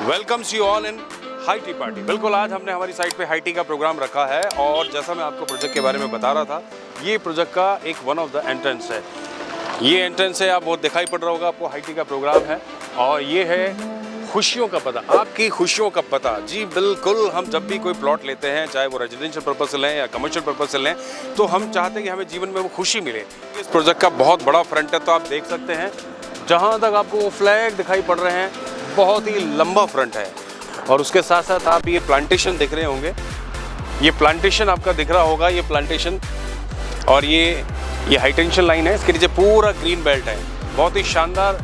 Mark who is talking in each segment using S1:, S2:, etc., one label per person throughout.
S1: Welcomes you all in high tea party. बिल्कुल, आज हमने हमारी साइट पे हाई टी का प्रोग्राम रखा है और जैसा मैं आपको प्रोजेक्ट के बारे में बता रहा था, ये प्रोजेक्ट का एक वन ऑफ द एंट्रेंस है। ये एंट्रेंस है, आप बहुत दिखाई पड़ रहा होगा आपको, हाई टी का प्रोग्राम है और ये है खुशियों का पता, आपकी खुशियों का पता। जी बिल्कुल, हम जब भी कोई प्लॉट लेते हैं, चाहे वो रेजिडेंशियल पर्पस से लें या कमर्शियल पर्पस से लें, तो हम चाहते हैं कि हमें जीवन में वो खुशी मिले। इस प्रोजेक्ट का बहुत बड़ा फ्रंट है, तो आप देख सकते हैं जहाँ तक आपको वो फ्लैग दिखाई पड़ रहे हैं, बहुत ही लंबा फ्रंट है। और उसके साथ साथ आप ये प्लांटेशन देख रहे होंगे, ये प्लांटेशन आपका दिख रहा होगा, ये प्लांटेशन और ये हाई टेंशन लाइन है, इसके नीचे पूरा ग्रीन बेल्ट है। बहुत ही शानदार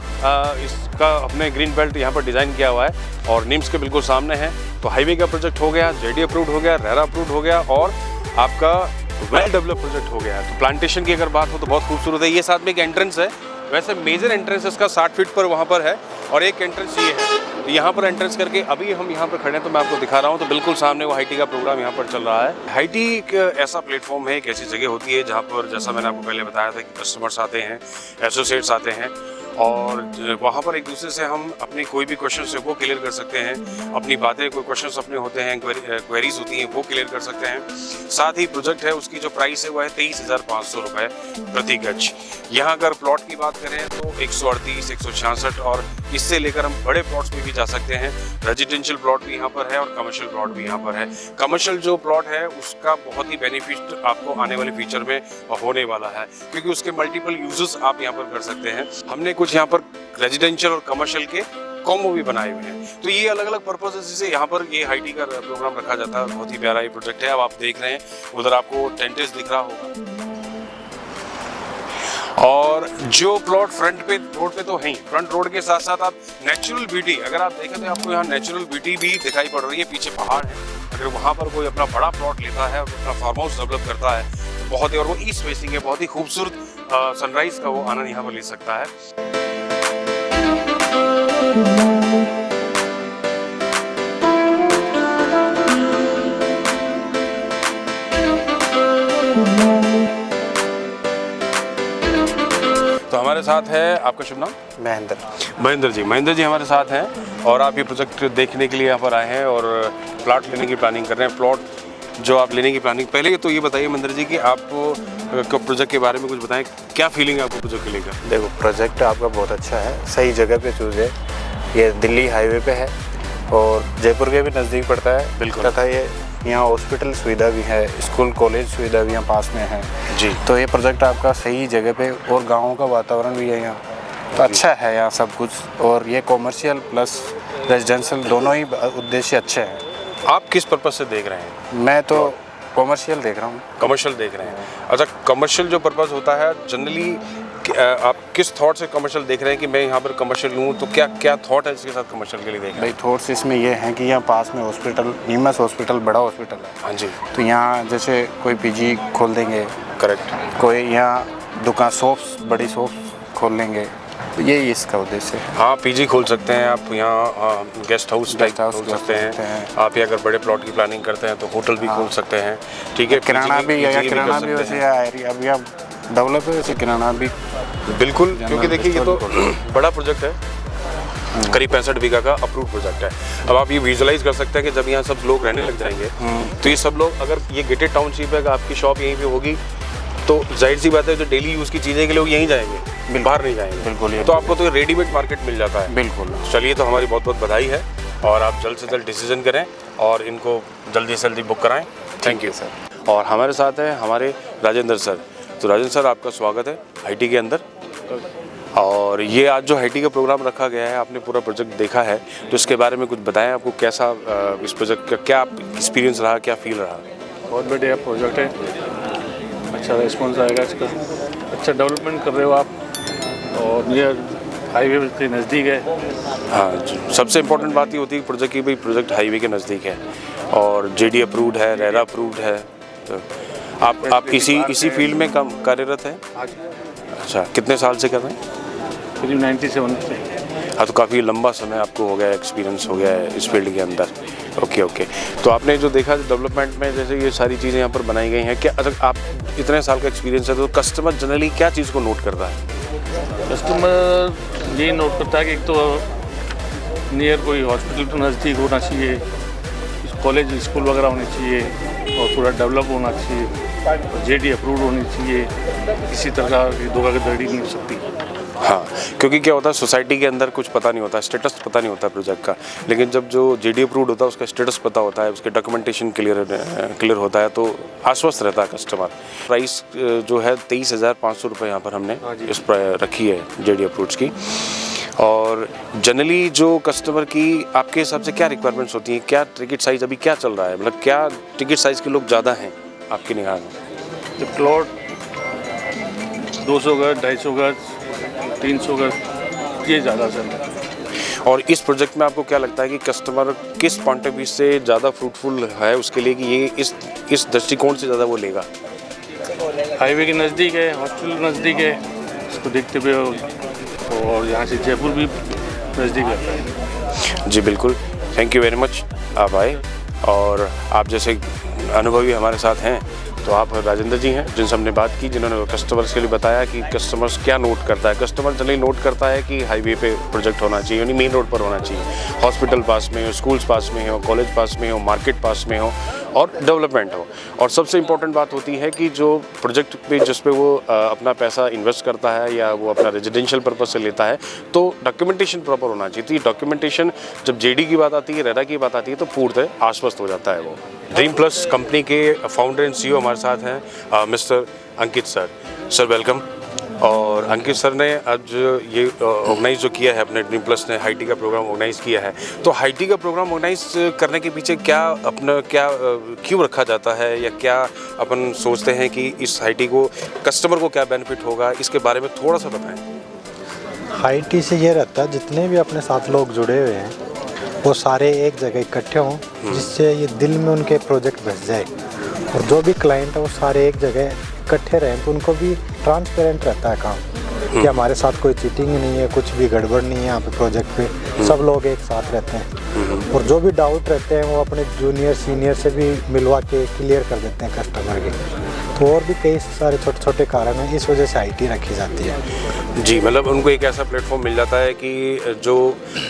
S1: इसका हमने ग्रीन बेल्ट यहाँ पर डिज़ाइन किया हुआ है और निम्स के बिल्कुल सामने है। तो हाईवे का प्रोजेक्ट हो गया, जेडी अप्रूव्ड हो गया, रेरा अप्रूव्ड हो गया और आपका वेल डेवलप प्रोजेक्ट हो गया। तो प्लांटेशन की अगर बात हो तो बहुत खूबसूरत है। ये साथ में एक एंट्रेंस है, वैसे मेजर एंट्रेंस इसका 60 फीट पर वहाँ पर है और एक एंट्रेंस ये है। तो यहाँ पर एंट्रेंस करके अभी हम यहाँ पर खड़े हैं, तो मैं आपको दिखा रहा हूँ। तो बिल्कुल सामने वो हाई टी का प्रोग्राम यहाँ पर चल रहा है। हाई टी एक ऐसा प्लेटफॉर्म है, एक ऐसी जगह होती है जहाँ पर, जैसा मैंने आपको पहले बताया था, कि कस्टमर्स आते हैं, एसोसिएट्स आते हैं और वहाँ पर एक दूसरे से हम अपनी कोई भी क्वेश्चन है वो क्लियर कर सकते हैं, अपनी बातें, कोई क्वेश्चन अपने होते हैं, क्वेरीज होती हैं, वो क्लियर कर सकते हैं। साथ ही प्रोजेक्ट है, उसकी जो प्राइस है वो है 23,500 रुपये प्रति गज। यहाँ अगर प्लॉट की बात करें तो 138, 166 और इससे लेकर हम बड़े प्लॉट्स में भी जा सकते हैं। रेजिडेंशियल प्लॉट भी यहाँ पर है और कमर्शियल प्लॉट भी यहाँ पर है। कमर्शियल जो प्लॉट है उसका बहुत ही बेनिफिट आपको आने वाले फ्यूचर में होने वाला है, क्योंकि उसके मल्टीपल यूजेस आप यहाँ पर कर सकते हैं। हमने कुछ यहाँ पर रेजिडेंशियल और कमर्शियल के कॉम्बो भी बनाए हुए हैं, तो ये अलग अलग पर्पज से यहाँ पर ये हाई टी का प्रोग्राम रखा जाता है। बहुत ही प्यारा ये प्रोजेक्ट है। अब आप देख रहे हैं उधर आपको टेंटेस दिख रहा होगा और जो प्लॉट फ्रंट पे रोड पे तो है ही, फ्रंट रोड के साथ साथ आप नेचुरल ब्यूटी, अगर आप देखें तो आपको यहाँ नेचुरल ब्यूटी भी दिखाई पड़ रही है। पीछे पहाड़ है, अगर वहाँ पर कोई अपना बड़ा प्लॉट लेता है और अपना फार्म हाउस डेवलप करता है तो बहुत ही, और वो ईस्ट फेसिंग है, बहुत ही खूबसूरत सनराइज का वो आनंद यहाँ पर ले सकता है। तो हमारे साथ है, आपका शुभ नाम? महेंद्र जी हमारे साथ हैं और आप ये प्रोजेक्ट देखने के लिए यहाँ पर आए हैं और प्लॉट लेने की प्लानिंग कर रहे हैं। प्लॉट जो आप लेने की प्लानिंग, पहले तो ये बताइए महेंद्र जी कि आप प्रोजेक्ट के बारे में कुछ बताएं, क्या फीलिंग है आपको प्रोजेक्ट को लेकर?
S2: देखो, प्रोजेक्ट आपका बहुत अच्छा है, सही जगह पे चूज है। ये दिल्ली हाईवे पे है और जयपुर के भी नज़दीक पड़ता है।
S1: बिल्कुल।
S2: तथा ये यहाँ हॉस्पिटल सुविधा भी है, स्कूल कॉलेज सुविधा भी यहाँ पास में है
S1: जी।
S2: तो ये प्रोजेक्ट आपका सही जगह पे, और गाँव का वातावरण भी है यहाँ, तो अच्छा है यहाँ सब कुछ। और ये कॉमर्शियल प्लस रेजिडेंशियल दोनों ही उद्देश्य अच्छे हैं।
S1: आप किस पर्पज से देख रहे हैं?
S2: मैं तो कॉमर्शियल देख रहा हूँ।
S1: कमर्शियल देख रहे हैं। अच्छा, कमर्शियल जो पर्पस होता है जनरली, आप किस थॉट से कमर्शियल देख रहे हैं कि मैं यहाँ पर कमर्शियल लूँ, तो क्या क्या थॉट है इसके साथ कमर्शियल के लिए देख रहे
S2: भाई, थॉट्स इसमें ये हैं कि यहाँ पास में हॉस्पिटल, निम्स हॉस्पिटल बड़ा हॉस्पिटल है।
S1: हाँ जी,
S2: तो यहाँ जैसे कोई पीजी खोल देंगे,
S1: करेक्ट,
S2: कोई यहाँ दुकान, शॉप्स, बड़ी शॉप्स खोल लेंगे, तो यही इसका उद्देश्य है।
S1: हाँ, पीजी खोल सकते हैं आप, यहाँ गेस्ट हाउस टाइप खोल सकते हैं आप, या अगर बड़े प्लॉट की प्लानिंग करते हैं तो होटल भी खोल सकते हैं। ठीक है,
S2: किराना भी, या किराना भी वैसे अभी आप डेवलप है, वैसे किराना भी
S1: बिल्कुल, क्योंकि देखिए ये तो बड़ा प्रोजेक्ट है, करीब 65 बीघा का अप्रूव्ड प्रोजेक्ट है। अब आप ये विजुलाइज कर सकते हैं कि जब यहाँ सब लोग रहने लग जाएंगे तो ये सब लोग, अगर ये गेटेड टाउनशिप है, आपकी शॉप यहीं पे होगी, तो जाहिर सी बात है जो डेली यूज़ की चीज़ें के लोग यहीं जाएंगे, बाहर नहीं जाएंगे।
S2: बिल्कुल,
S1: तो आपको तो रेडीमेड मार्केट मिल जाता है।
S2: बिल्कुल।
S1: चलिए, तो हमारी बहुत बहुत बधाई है और आप जल्द से जल्द डिसीजन करें और इनको जल्दी से जल्दी बुक कराएं। Thank you sir. और हमारे साथ हैं हमारे राजेंद्र सर। तो राजेंद्र सर, आपका स्वागत है हाई टी के अंदर। और ये आज जो हाई टी का प्रोग्राम रखा गया है, आपने पूरा प्रोजेक्ट देखा है, तो इसके बारे में कुछ बताएं, आपको कैसा इस प्रोजेक्ट का क्या एक्सपीरियंस रहा, क्या फील रहा?
S3: बहुत बढ़िया प्रोजेक्ट है, अच्छा रिस्पॉन्स आएगा इसका, अच्छा डेवलपमेंट कर रहे हो आप, और ये हाईवे के नज़दीक है।
S1: हाँ, सबसे इम्पोर्टेंट बात ये होती है प्रोजेक्ट की, भाई प्रोजेक्ट हाईवे के नज़दीक है और जेडी अप्रूव्ड है, रेरा अप्रूव्ड है। तो आप इसी फील्ड में काम कार्यरत हैं? अच्छा, कितने साल से कर रहे हैं?
S3: करीब 97 से।
S1: हाँ, तो काफ़ी लंबा समय आपको हो गया, एक्सपीरियंस हो गया है इस फील्ड के अंदर। ओके। तो आपने जो देखा डेवलपमेंट में, जैसे ये सारी चीज़ें यहाँ पर बनाई गई हैं, क्या अच्छा आप इतने साल का एक्सपीरियंस है, तो कस्टमर जनरली क्या चीज़ को नोट करता है?
S3: कस्टमर ये नोट करता है कि एक तो नियर कोई हॉस्पिटल के नज़दीक होना चाहिए, कॉलेज स्कूल वगैरह होने चाहिए और पूरा डेवलप होना चाहिए, जेडी अप्रूव्ड होनी चाहिए, किसी तरह की धोखाधड़ी नहीं हो सकती।
S1: हाँ, क्योंकि क्या होता है सोसाइटी के अंदर कुछ पता नहीं होता, स्टेटस पता नहीं होता प्रोजेक्ट का, लेकिन जब जो जेडी अप्रूव्ड होता है उसका स्टेटस पता होता है, उसके डॉक्यूमेंटेशन क्लियर होता है तो आश्वस्त रहता है कस्टमर। प्राइस जो है 23,500 रुपये यहाँ पर हमने इस पर रखी है जेडी अप्रूव्ड की। और जनरली जो कस्टमर की आपके हिसाब से क्या रिक्वायरमेंट्स होती हैं, क्या टिकट साइज़ अभी क्या चल रहा है, मतलब क्या टिकट साइज़ के लोग ज़्यादा हैं आपकी निगाह में?
S3: तो प्लॉट 200 गज, 250 गज, 300 गज, ये ज़्यादा चल रहा है।
S1: और इस प्रोजेक्ट में आपको क्या लगता है कि कस्टमर किस पॉइंट ऑफ व्यू से ज़्यादा फ्रूटफुल है उसके लिए कि ये इस दृष्टिकोण से ज़्यादा वो लेगा?
S3: हाईवे के नज़दीक है, हॉस्पिटल नज़दीक है, इसको देखते हुए, और यहाँ से जयपुर भी नज़दीक रहता है।
S1: जी बिल्कुल, थैंक यू वेरी मच, आप आए और आप जैसे अनुभवी हमारे साथ हैं। तो आप राजेंद्र जी हैं जिनसे हमने बात की, जिन्होंने कस्टमर्स के लिए बताया कि कस्टमर्स क्या नोट करता है। कस्टमर जनरली नोट करता है कि हाईवे पे प्रोजेक्ट होना चाहिए, यानी मेन रोड पर होना चाहिए, हॉस्पिटल पास में हो, स्कूल्स पास में हो, कॉलेज पास में हो, मार्केट पास में हो और डेवलपमेंट हो। और सबसे इम्पोर्टेंट बात होती है कि जो प्रोजेक्ट पे जिस पे वो अपना पैसा इन्वेस्ट करता है या वो अपना रेजिडेंशियल पर्पस से लेता है तो डॉक्यूमेंटेशन प्रॉपर होना चाहिए। तो ये डॉक्यूमेंटेशन जब जेडी की बात आती है, रेरा की बात आती है तो पूर्णतः आश्वस्त हो जाता है वो। ड्रीम प्लस कंपनी के फाउंडर एंड सीईओ हमारे साथ हैं मिस्टर अंकित सर। Sir welcome. और अंकित सर ने आज ये ऑर्गेनाइज जो किया है अपने ड्रीम प्लस ने हाईटी का प्रोग्राम ऑर्गेनाइज किया है, तो हाईटी का प्रोग्राम ऑर्गेनाइज करने के पीछे क्यों रखा जाता है या क्या अपन सोचते हैं कि इस हाईटी को कस्टमर को क्या बेनिफिट होगा, इसके बारे में थोड़ा सा बताएं।
S4: हाईटी से ये रहता है जितने भी अपने साथ लोग जुड़े हुए हैं वो सारे एक जगह इकट्ठे हों, जिससे ये दिल में उनके प्रोजेक्ट बस जाए, और जो भी क्लाइंट है वो सारे एक जगह इकट्ठे रहें तो उनको भी ट्रांसपेरेंट रहता है काम कि हमारे साथ कोई चीटिंग नहीं है, कुछ भी गड़बड़ नहीं है यहाँ पे प्रोजेक्ट पे, सब लोग एक साथ रहते हैं। और जो भी डाउट रहते हैं वो अपने जूनियर सीनियर से भी मिलवा के क्लियर कर देते हैं कस्टमर के। तो और भी कई सारे छोटे छोटे कारण हैं, इस वजह से आईटी रखी जाती है।
S1: जी, मतलब उनको एक ऐसा प्लेटफॉर्म मिल जाता है कि जो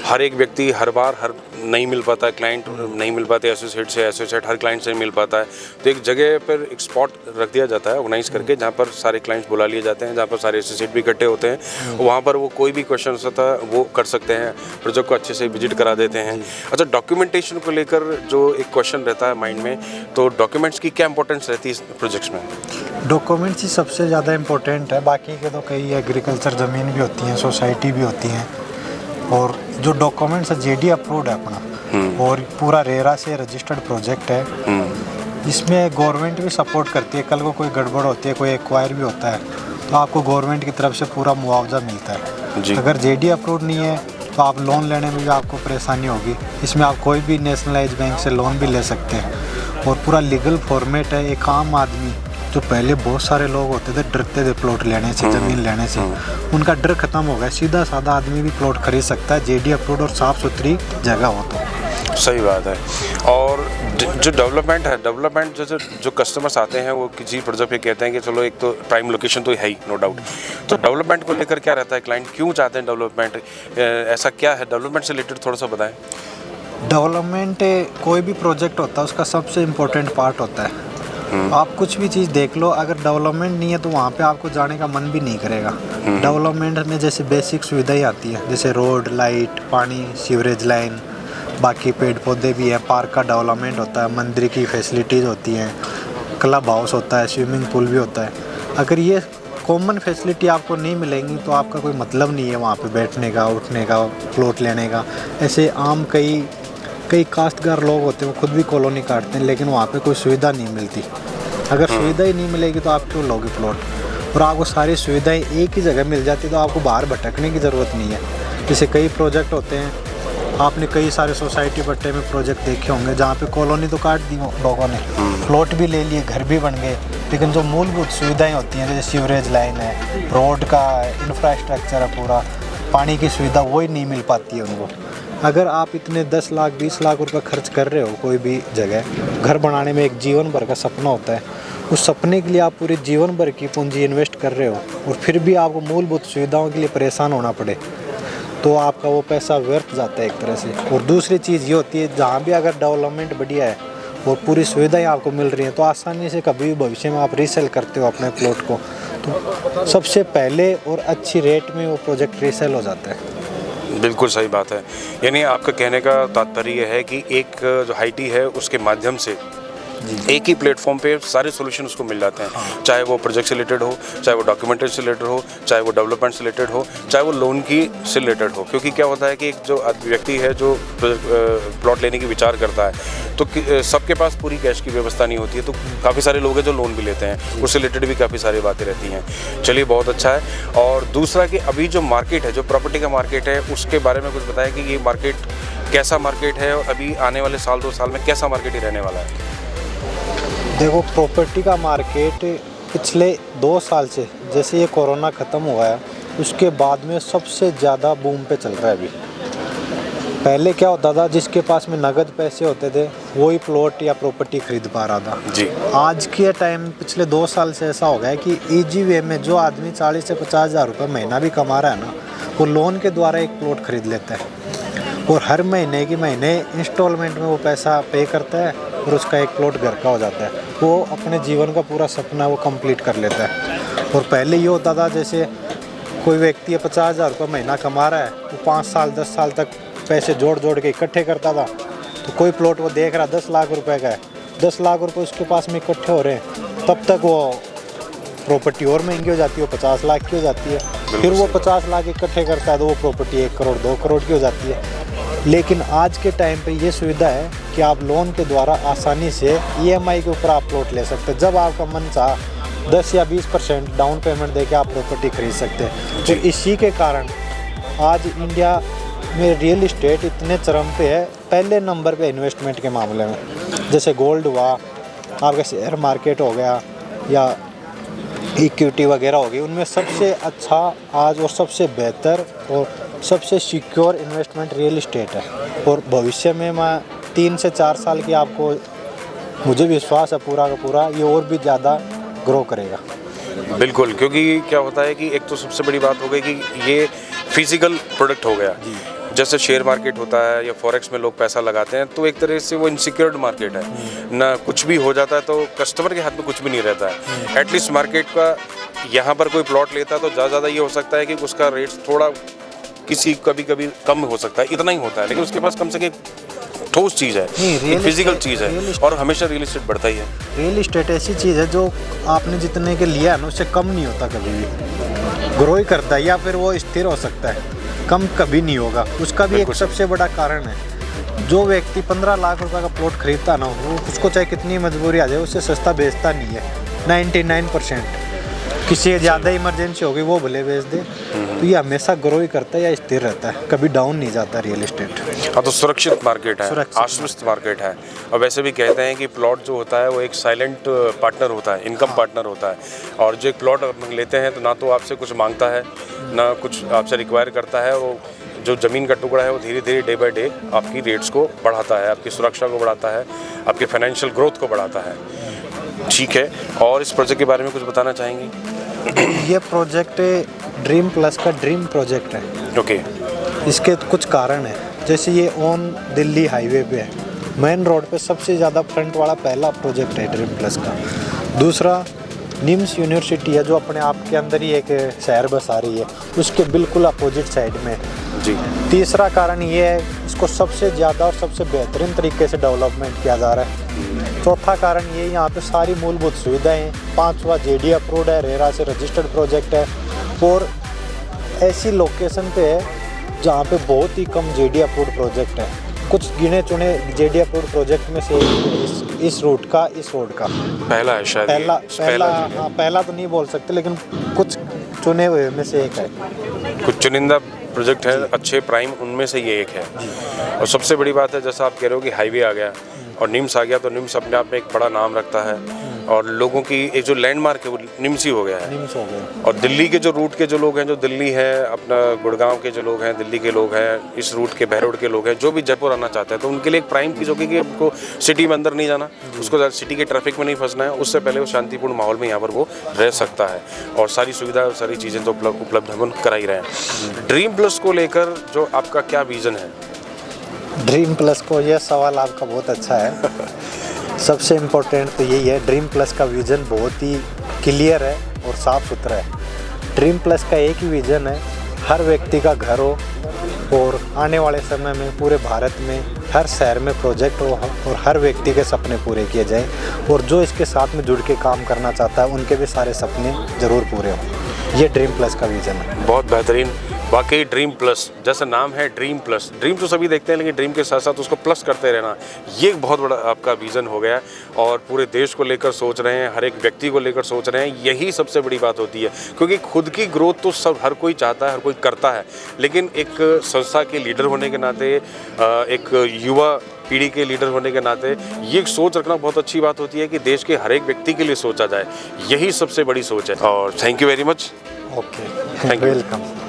S1: हर एक व्यक्ति हर बार नहीं मिल पाता है, क्लाइंट नहीं मिल पाते, एसोसिएट हर क्लाइंट से मिल पाता है, तो एक जगह पर एक स्पॉट रख दिया जाता है ऑर्गेनाइज करके जहाँ पर सारे क्लाइंट्स बुला लिए जाते हैं, जहाँ पर सारे एसोसिएट भी इकट्ठे होते हैं। वहाँ पर वो कोई भी क्वेश्चन होता है वो कर सकते हैं, प्रोजेक्ट को अच्छे से विजिट करा देते हैं। अच्छा, डॉक्यूमेंटेशन को लेकर जो एक क्वेश्चन रहता है माइंड में, तो डॉक्यूमेंट्स की क्या इंपॉर्टेंस रहती है इस प्रोजेक्ट्स में?
S4: डॉक्यूमेंट्स ही सबसे ज़्यादा इम्पोर्टेंट है, बाकी के तो कई एग्रीकल्चर ज़मीन भी होती हैं, सोसाइटी भी होती हैं, और जो डॉक्यूमेंट्स है जेडी अप्रूव्ड है अपना, और पूरा रेरा से रजिस्टर्ड प्रोजेक्ट है। इसमें गवर्नमेंट भी सपोर्ट करती है, कल को कोई गड़बड़ होती है, कोई एक्वायर भी होता है तो आपको गवर्नमेंट की तरफ से पूरा मुआवजा मिलता है। अगर जेडी अप्रूव्ड नहीं है तो आप लोन लेने में भी आपको परेशानी होगी। इसमें आप कोई भी नेशनलाइज बैंक से लोन भी ले सकते हैं और पूरा लीगल फॉर्मेट है। एक आम आदमी जो पहले बहुत सारे लोग होते थे डरते थे प्लॉट लेने से, ज़मीन लेने से, उनका डर खत्म हो गया। सीधा साधा आदमी भी प्लॉट खरीद सकता है जेडी अप्रूव्ड और साफ़ सुथरी जगह हो तो।
S1: सही बात है। और जो डेवलपमेंट है, डेवलपमेंट जैसे जो कस्टमर्स आते हैं वो किसी प्रोजेक्ट पे कहते हैं कि चलो एक तो प्राइम लोकेशन तो है ही, नो डाउट, तो डेवलपमेंट को लेकर क्या रहता है, क्लाइंट क्यों चाहते हैं डेवलपमेंट, ऐसा क्या है डेवलपमेंट से रिलेटेड थोड़ा सा बताएं।
S4: डेवलपमेंट कोई भी प्रोजेक्ट होता है उसका सबसे इम्पोर्टेंट पार्ट होता है। आप कुछ भी चीज़ देख लो, अगर डेवलपमेंट नहीं है तो वहाँ पे आपको जाने का मन भी नहीं करेगा। डेवलपमेंट में जैसे बेसिक सुविधाएं आती है, जैसे रोड, लाइट, पानी, सीवरेज लाइन, बाकी पेड़ पौधे भी हैं, पार्क का डेवलपमेंट होता है, मंदिर की फैसिलिटीज़ होती हैं, क्लब हाउस होता है, स्विमिंग पूल भी होता है। अगर ये कॉमन फैसिलिटी आपको नहीं मिलेंगी तो आपका कोई मतलब नहीं है वहाँ पे बैठने का, उठने का, प्लॉट लेने का। ऐसे आम कई काश्तकार लोग होते हैं वो खुद भी कॉलोनी काटते हैं, लेकिन वहाँ पे कोई सुविधा नहीं मिलती। अगर सुविधा ही नहीं मिलेगी तो आप क्यों लोगे प्लॉट, और आपको सारी सुविधाएं एक ही जगह मिल जाती तो आपको बाहर भटकने की ज़रूरत नहीं है। जैसे कई प्रोजेक्ट होते हैं, आपने कई सारे सोसाइटी पट्टे में प्रोजेक्ट देखे होंगे जहाँ पे कॉलोनी तो काट दी लोगों ने, प्लॉट भी ले लिए, घर भी बन गए, लेकिन जो मूलभूत सुविधाएं होती हैं जैसे सीवरेज लाइन है, रोड का इंफ्रास्ट्रक्चर है, पूरा पानी की सुविधा, वही नहीं मिल पाती है उनको। अगर आप इतने 10 लाख 20 लाख रुपए खर्च कर रहे हो कोई भी जगह, घर बनाने में एक जीवन भर का सपना होता है, उस सपने के लिए आप पूरे जीवन भर की पूंजी इन्वेस्ट कर रहे हो और फिर भी आपको मूलभूत सुविधाओं के लिए परेशान होना पड़े तो आपका वो पैसा व्यर्थ जाता है एक तरह से। और दूसरी चीज़ ये होती है, जहाँ भी अगर डेवलपमेंट बढ़िया है और पूरी सुविधाएं आपको मिल रही हैं, तो आसानी से कभी भी भविष्य में आप रीसेल करते हो अपने प्लॉट को, तो सबसे पहले और अच्छी रेट में वो प्रोजेक्ट रीसेल हो जाता है।
S1: बिल्कुल सही बात है। यानी आपका कहने का तात्पर्य यह है कि एक जो हाईटी है उसके माध्यम से एक ही प्लेटफॉर्म पे सारे सॉल्यूशन उसको मिल जाते हैं, चाहे वो प्रोजेक्ट से रिलेटेड हो, चाहे वो डॉक्यूमेंटेशन से रिलेटेड हो, चाहे वो डेवलपमेंट से रिलेटेड हो, चाहे वो लोन की से रिलेटेड हो। क्योंकि क्या होता है कि एक जो व्यक्ति है जो प्लॉट लेने की विचार करता है, तो सबके पास पूरी कैश की व्यवस्था नहीं होती है, तो काफ़ी सारे लोग हैं जो लोन भी लेते हैं, उससे रिलेटेड भी काफ़ी सारी बातें रहती हैं। चलिए, बहुत अच्छा है। और दूसरा कि अभी जो मार्केट है, जो प्रॉपर्टी का मार्केट है, उसके बारे में कुछ बताएं कि ये मार्केट कैसा मार्केट है और अभी आने वाले साल 2 साल में कैसा मार्केट ही रहने वाला है।
S4: देखो, प्रॉपर्टी का मार्केट पिछले 2 साल से, जैसे ये कोरोना ख़त्म हुआ है उसके बाद में सबसे ज़्यादा बूम पे चल रहा है अभी। पहले क्या होता था, जिसके पास में नगद पैसे होते थे वही प्लॉट या प्रॉपर्टी खरीद पा रहा था
S1: जी।
S4: आज के टाइम पिछले 2 साल से ऐसा हो गया है कि ईजी वे में जो आदमी 40 से 50 हज़ार रुपये महीना भी कमा रहा है ना, वो लोन के द्वारा एक प्लॉट खरीद लेता है और हर महीने की महीने इंस्टॉलमेंट में वो पैसा पे करता है और उसका एक प्लॉट घर का हो जाता है। वो अपने जीवन का पूरा सपना वो कंप्लीट कर लेता है। और पहले ये होता था, जैसे कोई व्यक्ति 50 हज़ार रुपये महीना कमा रहा है, वो 5 साल 10 साल तक पैसे जोड़ जोड़ के इकट्ठे करता था, तो कोई प्लॉट वो देख रहा 10 लाख रुपए का है, 10 लाख रुपए उसके पास में इकट्ठे हो रहे हैं, तब तक वो प्रॉपर्टी और महंगी हो जाती है, वो 50 लाख की हो जाती है। फिर वो 50 लाख इकट्ठे करता है तो वो प्रॉपर्टी 1 करोड़ 2 करोड़ की हो जाती है। लेकिन आज के टाइम पे ये सुविधा है कि आप लोन के द्वारा आसानी से EMI के ऊपर आप प्लॉट ले सकते हैं। जब आपका मन चाह 10 या 20% डाउन पेमेंट देके आप प्रॉपर्टी खरीद सकते हैं। तो इसी के कारण आज इंडिया में रियल इस्टेट इतने चरम पे है, पहले नंबर पे इन्वेस्टमेंट के मामले में। जैसे गोल्ड हुआ, आपका शेयर मार्केट हो गया या इक्विटी वगैरह हो गई, उनमें सबसे अच्छा आज और सबसे बेहतर और सबसे सिक्योर इन्वेस्टमेंट रियल इस्टेट है। और भविष्य में मैं 3 से 4 साल की आपको, मुझे विश्वास है पूरा का पूरा, ये और भी ज़्यादा ग्रो करेगा।
S1: बिल्कुल, क्योंकि क्या होता है कि एक तो सबसे बड़ी बात हो गई कि ये फिजिकल प्रोडक्ट हो गया। जैसे शेयर मार्केट होता है या फॉरेक्स में लोग पैसा लगाते हैं, तो एक तरह से वो इनसिक्योर्ड मार्केट है ना, कुछ भी हो जाता है तो कस्टमर के हाथ में कुछ भी नहीं रहता है। एटलीस्ट मार्केट का यहाँ पर कोई प्लॉट लेता है तो ज़्यादा ज़्यादा ये हो सकता है कि उसका रेट थोड़ा कभी कभी कम हो सकता है, इतना ही होता है, लेकिन उसके पास कम से कम ठोस चीज़ है, एक फिजिकल चीज़ है, और हमेशा रियल इस्टेट बढ़ता ही है।
S4: रियल इस्टेट ऐसी चीज़ है जो आपने जितने के लिया है ना, उससे कम नहीं होता, कभी भी ग्रो ही करता है, या फिर वो स्थिर हो सकता है, कम कभी नहीं होगा। उसका भी एक सबसे बड़ा कारण है, जो व्यक्ति 15 लाख रुपए का प्लॉट खरीदता ना, वो उसको चाहे कितनी मजबूरी आ जाए उससे सस्ता बेचता नहीं है। 99% किसी ज़्यादा इमरजेंसी होगी वो भले बेच दे, तो ये हमेशा ग्रो ही करता है या स्थिर रहता है, कभी डाउन नहीं जाता रियल इस्टेट।
S1: हाँ, तो सुरक्षित मार्केट है, आश्वस्त मार्केट है। और वैसे भी कहते हैं कि प्लॉट जो होता है वो एक साइलेंट पार्टनर होता है, इनकम पार्टनर होता है। और जो एक प्लॉट लेते हैं तो ना तो आपसे कुछ मांगता है, ना कुछ आपसे रिक्वायर करता है। वो जो ज़मीन का टुकड़ा है वो धीरे धीरे डे बाय डे आपकी रेट्स को बढ़ाता है, आपकी सुरक्षा को बढ़ाता है, आपके फाइनेंशियल ग्रोथ को बढ़ाता है। ठीक है, और इस प्रोजेक्ट के बारे में कुछ बताना चाहेंगे?
S4: ये प्रोजेक्ट ड्रीम प्लस का ड्रीम प्रोजेक्ट है।
S1: ओके।
S4: इसके कुछ कारण है, जैसे ये ऑन दिल्ली हाईवे पे है, मेन रोड पे सबसे ज़्यादा फ्रंट वाला पहला प्रोजेक्ट है ड्रीम प्लस का। दूसरा, निम्स यूनिवर्सिटी है जो अपने आप के अंदर ही एक शहर बसा रही है, उसके बिल्कुल अपोजिट साइड में
S1: जी।
S4: तीसरा कारण ये है, इसको सबसे ज़्यादा और सबसे बेहतरीन तरीके से डेवलपमेंट किया जा रहा है। चौथा कारण ये, यहाँ पे सारी मूलभूत सुविधाएं। 5वां JD अप्रूव्ड है, रेरा से रजिस्टर्ड प्रोजेक्ट है, और ऐसी लोकेशन पे है जहाँ पे बहुत ही कम JD अप्रूव्ड प्रोजेक्ट है। कुछ गिने चुने JD अप्रूव्ड प्रोजेक्ट में से इस रोड का
S1: पहला है शायद।
S4: पहला तो नहीं बोल सकते, लेकिन कुछ चुने हुए में से एक है।
S1: कुछ चुनिंदा प्रोजेक्ट है अच्छे प्राइम, उनमें से ये एक है। और सबसे बड़ी बात है, जैसा आप कह रहे हो कि हाईवे आ गया और निम्स आ गया, तो निम्स अपने आप में एक बड़ा नाम रखता है। और लोगों की एक जो लैंडमार्क है वो निमसी हो गया है।
S4: निम्स हो गए।
S1: और दिल्ली के जो रूट के जो लोग हैं, जो दिल्ली है, अपना गुड़गांव के जो लोग हैं, दिल्ली के लोग हैं, इस रूट के बहरोड के लोग हैं, जो भी जयपुर आना चाहते हैं, तो उनके लिए एक प्राइम चीज़ होगी कि उनको सिटी में अंदर नहीं जाना, उसको सिटी के ट्रैफिक में नहीं फंसना है, उससे पहले वो शांतिपूर्ण माहौल में यहाँ पर वो रह सकता है। और सारी सुविधा और सारी चीज़ें तो उपलब्ध हम करा ही रहे हैं। ड्रीम प्लस को लेकर जो आपका क्या विज़न है?
S4: ड्रीम प्लस को, यह सवाल आपका बहुत अच्छा है। सबसे इम्पोर्टेंट तो यही है, ड्रीम प्लस का विज़न बहुत ही क्लियर है और साफ़ सुथरा है। ड्रीम प्लस का एक ही विज़न है, हर व्यक्ति का घर हो और आने वाले समय में पूरे भारत में हर शहर में प्रोजेक्ट हो और हर व्यक्ति के सपने पूरे किए जाएं, और जो इसके साथ में जुड़ के काम करना चाहता है उनके भी सारे सपने ज़रूर पूरे हों। ये ड्रीम प्लस का विज़न है।
S1: बहुत बेहतरीन, वाकई ड्रीम प्लस जैसा नाम है, ड्रीम प्लस। ड्रीम तो सभी देखते हैं, लेकिन ड्रीम के साथ साथ उसको प्लस करते रहना, ये एक बहुत बड़ा आपका विज़न हो गया है। और पूरे देश को लेकर सोच रहे हैं, हर एक व्यक्ति को लेकर सोच रहे हैं, यही सबसे बड़ी बात होती है। क्योंकि खुद की ग्रोथ तो सब हर कोई चाहता है, हर कोई करता है, लेकिन एक संस्था के लीडर होने के नाते, एक युवा पीढ़ी के लीडर होने के नाते ये एक सोच रखना बहुत अच्छी बात होती है कि देश के हर एक व्यक्ति के लिए सोचा जाए, यही सबसे बड़ी सोच है। और thank you very much.
S4: Okay,
S1: Thank you.
S4: Welcome.